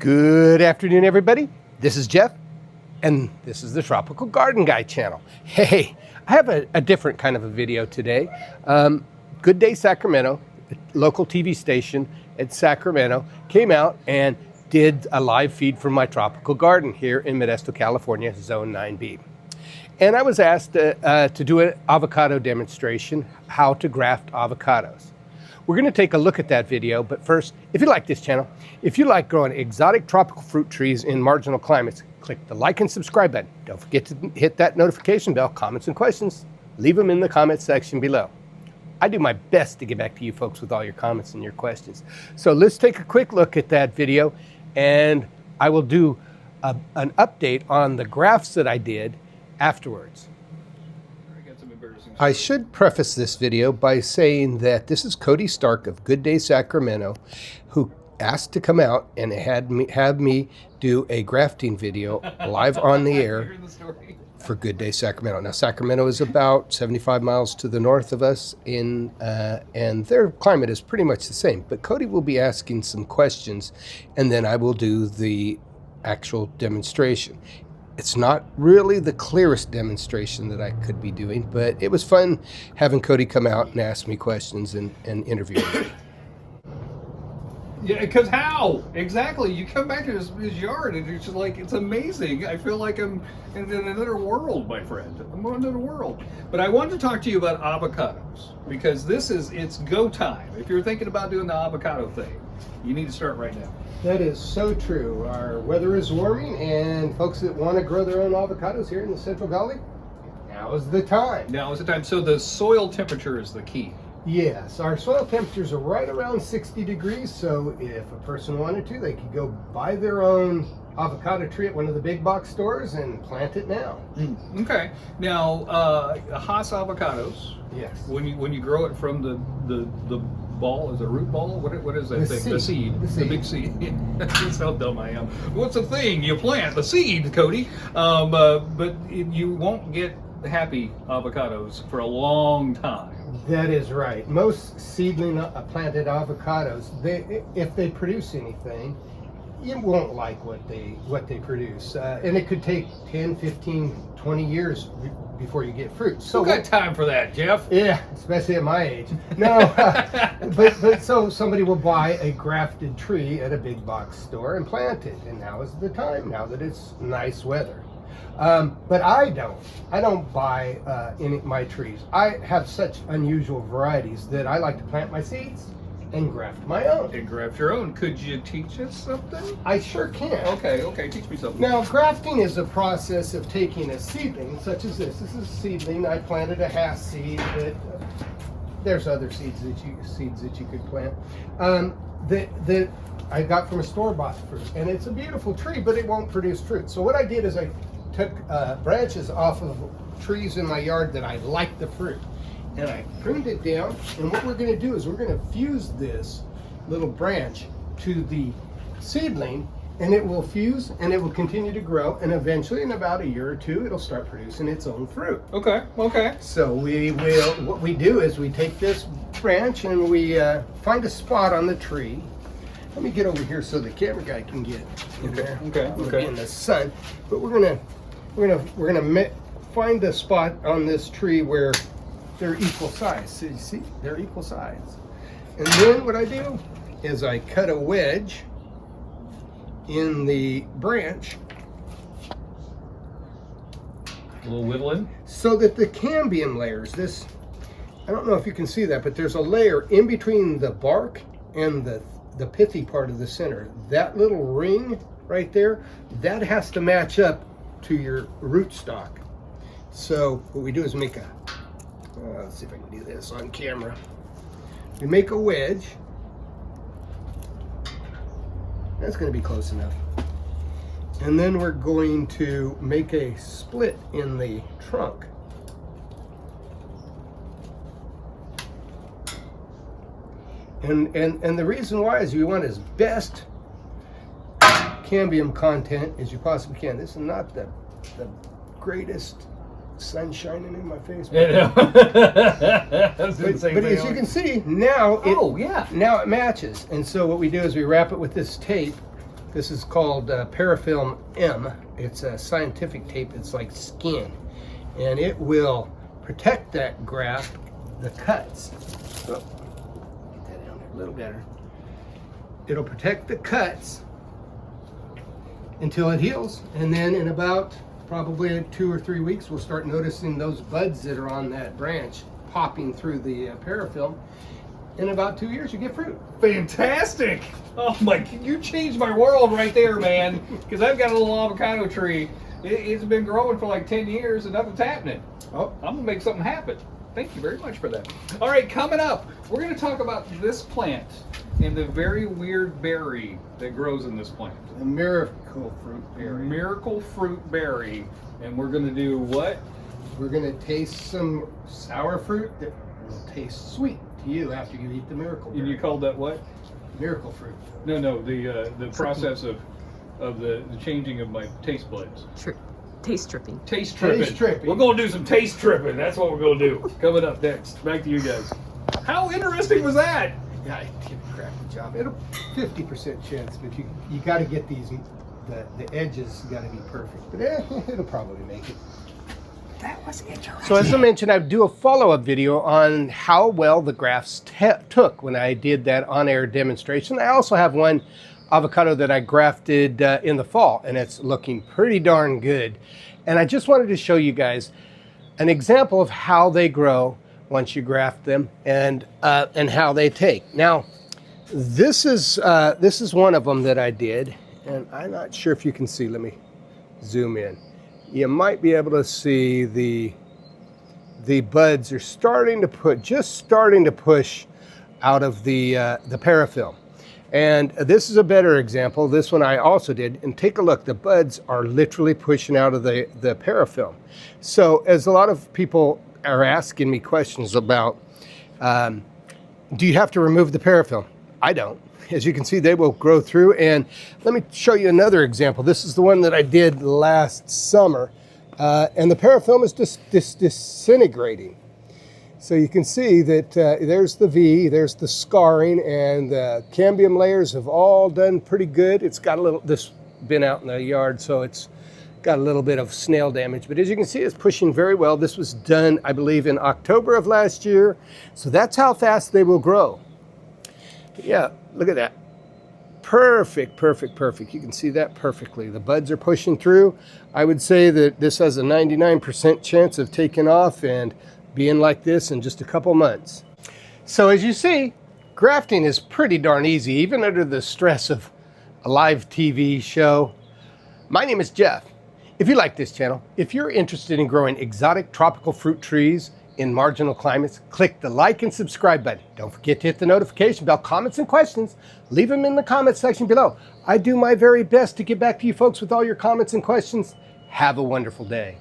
Good afternoon, everybody. This is Jeff, and this is the Tropical Garden Guy channel. Hey, I have a different kind of a video today. Good Day Sacramento, a local TV station at Sacramento, came out and did a live feed from my tropical garden here in Modesto, California, Zone 9B. And I was asked to do an avocado demonstration, how to graft avocados. We're going to take a look at that video, but first, if you like this channel, if you like growing exotic tropical fruit trees in marginal climates, click the like and subscribe button. Don't forget to hit that notification bell. Comments and questions, leave them in the comments section below. I do my best to get back to you folks with all your comments and your questions. So let's take a quick look at that video, and I will do an update on the grafts that I did afterwards. I should preface this video by saying that this is Cody Stark of Good Day Sacramento, who asked to come out and have me do a grafting video live on the air for Good Day Sacramento. Now, Sacramento is about 75 miles to the north of us, and their climate is pretty much the same. But Cody will be asking some questions, and then I will do the actual demonstration. It's not really the clearest demonstration that I could be doing, but it was fun having Cody come out and ask me questions and interview me. Yeah, because how? Exactly. You come back to his yard and it's just like, it's amazing. I feel like I'm in another world, my friend. I'm in another world. But I wanted to talk to you about avocados because it's go time. If you're thinking about doing the avocado thing, you need to start right now. That is so true. Our weather is warming, and folks that want to grow their own avocados here in the Central Valley, now is the time. Now is the time. So the soil temperature is the key. Yes, our soil temperatures are right around 60 degrees, so if a person wanted to, they could go buy their own avocado tree at one of the big box stores and plant it now. Okay. Now, Haas avocados. Yes. When you grow it from the ball, is a root ball? What is that the thing? Seed. The seed. The seed. The big seed. That's how dumb I am. What's the thing? You plant the seed, Cody. But you won't get happy avocados for a long time. That is right. Most seedling planted avocados, if they produce anything, you won't like what they produce. And it could take 10, 15, 20 years before you get fruit. So you got time for that, Jeff? Yeah, especially at my age. No, but so somebody will buy a grafted tree at a big box store and plant it. And now is the time, now that it's nice weather. But I don't buy my trees. I have such unusual varieties that I like to plant my seeds and graft my own. And graft your own. Could you teach us something? I sure can. Okay, teach me something. Now, grafting is a process of taking a seedling, such as this. This is a seedling. I planted a half seed, but there's other seeds that you could plant. That I got from a store-bought fruit, and it's a beautiful tree, but it won't produce fruit. So what I did is I took branches off of trees in my yard that I liked the fruit, and I pruned it down. And what we're going to do is we're going to fuse this little branch to the seedling, and it will fuse and it will continue to grow, and eventually in about a year or two it'll start producing its own fruit. Okay. So what we do is we take this branch and we find a spot on the tree. Let me get over here so the camera guy can get in there. Okay. In the sun. But we're gonna find a spot on this tree where they're equal size. So you see, they're equal size. And then what I do is I cut a wedge in the branch. A little whittling. So that the cambium layers, I don't know if you can see that, but there's a layer in between the bark and the pithy part of the center. That little ring right there, that has to match up to your rootstock. So what we do is make let's see if I can do this on camera. We make a wedge. That's going to be close enough. And then we're going to make a split in the trunk. And the reason why is you want as best cambium content as you possibly can. This is not the greatest sun shining in my face. But as you can see, now now it matches. And so what we do is we wrap it with this tape This is called Parafilm M. It's a scientific tape. It's like skin, and it will protect that graft, the cuts. Oh, get that down there a little better. It'll protect the cuts until it heals, and then in about probably 2 or 3 weeks, we'll start noticing those buds that are on that branch popping through the parafilm. In about 2 years, you get fruit. Fantastic! Oh my, you changed my world right there, man. Because I've got a little avocado tree. It's been growing for like 10 years and nothing's happening. Oh, I'm gonna make something happen. Thank you very much for that. All right, coming up, we're gonna talk about this plant and the very weird berry that grows in this plant. A miracle fruit berry. Miracle fruit berry. And we're gonna do what? We're gonna taste some sour fruit that will taste sweet to you after you eat the miracle berry. And you called that what? Miracle fruit. No, the process of the changing of my taste buds. Taste tripping. Taste tripping. Taste tripping. We're gonna do some taste tripping. That's what we're gonna do. Coming up next. Back to you guys. How interesting was that? Yeah, I did a crappy job. It'll 50% chance, but you got to get these. The edges got to be perfect. But it'll probably make it. That was interesting. So as I mentioned, I do a follow-up video on how well the grafts took when I did that on-air demonstration. I also have one avocado that I grafted in the fall, and it's looking pretty darn good. And I just wanted to show you guys an example of how they grow once you graft them, and how they take. Now, this is one of them that I did, and I'm not sure if you can see. Let me zoom in. You might be able to see the buds are starting to push out of the parafilm. And this is a better example. This one I also did. And take a look. The buds are literally pushing out of the parafilm. So as a lot of people are asking me questions about, do you have to remove the parafilm? I don't. As you can see, they will grow through. And let me show you another example. This is the one that I did last summer. And the parafilm is disintegrating. So you can see that there's the V, there's the scarring, and the cambium layers have all done pretty good. It's got a little, this been out in the yard, so it's got a little bit of snail damage. But as you can see, it's pushing very well. This was done, I believe, in October of last year. So that's how fast they will grow. But yeah, look at that. Perfect, perfect, perfect. You can see that perfectly. The buds are pushing through. I would say that this has a 99% chance of taking off and being like this in just a couple months. So as you see, grafting is pretty darn easy, even under the stress of a live TV show. My name is Jeff. If you like this channel, if you're interested in growing exotic tropical fruit trees in marginal climates, click the like and subscribe button. Don't forget to hit the notification bell. Comments and questions, leave them in the comment section below. I do my very best to get back to you folks with all your comments and questions. Have a wonderful day.